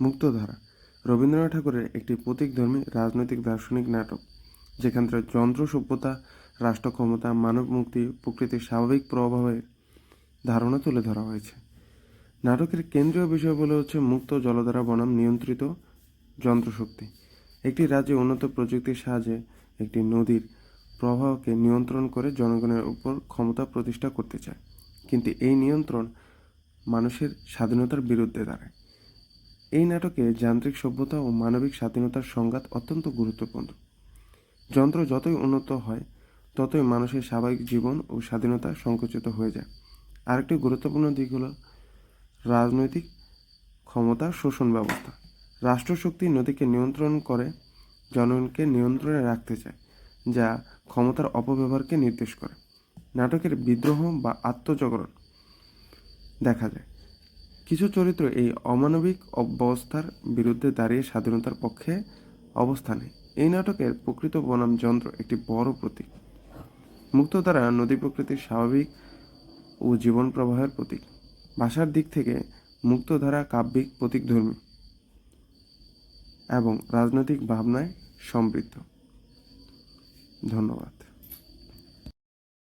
মুক্তধারা রবীন্দ্রনাথ ঠাকুরের একটি প্রতীকধর্মী রাজনৈতিক দার্শনিক নাটক, যেখান থেকে যন্ত্র সভ্যতা, রাষ্ট্র ক্ষমতা, মানব মুক্তি, প্রকৃতির স্বাভাবিক প্রভাবের ধারণা তুলে ধরা হয়েছে। নাটকের কেন্দ্রীয় বিষয়গুলো হচ্ছে মুক্ত জলধারা বনাম নিয়ন্ত্রিত যন্ত্রশক্তি। একটি রাজ্যে উন্নত প্রযুক্তির সাহায্যে একটি নদীর প্রবাহকে নিয়ন্ত্রণ করে জনগণের উপর ক্ষমতা প্রতিষ্ঠা করতে চায়, কিন্তু এই নিয়ন্ত্রণ মানুষের স্বাধীনতার বিরুদ্ধে দাঁড়ায়। এই নাটকে যান্ত্রিক সভ্যতা ও মানবিক স্বাধীনতার সংঘাত অত্যন্ত গুরুত্বপূর্ণ। যন্ত্র যতই উন্নত হয়, ততই মানুষের স্বাভাবিক জীবন ও স্বাধীনতা সংকুচিত হয়ে যায়। আরেকটি গুরুত্বপূর্ণ দিক হল রাজনৈতিক ক্ষমতা শোষণ ব্যবস্থা। রাষ্ট্রশক্তি নদীকে নিয়ন্ত্রণ করে জনগণকে নিয়ন্ত্রণে রাখতে চায়, যা ক্ষমতার অপব্যবহারকে নির্দেশ করে। নাটকের বিদ্রোহ বা আত্মজাগরণ দেখা যায়। কিছু চরিত্র এই অমানবিক অবস্থার বিরুদ্ধে দাঁড়িয়ে স্বাধীনতার পক্ষে অবস্থান নেয়। এই নাটকের প্রকৃত বনাম যন্ত্র একটি বড় প্রতীক। মুক্তধারা নদী প্রকৃতির স্বাভাবিক ও জীবন প্রবাহের প্রতীক। ভাষার দিক থেকে মুক্তধারা কাব্যিক, প্রতীকধর্মী এবং রাজনৈতিক ভাবনায় সমৃদ্ধ। ধন্যবাদ।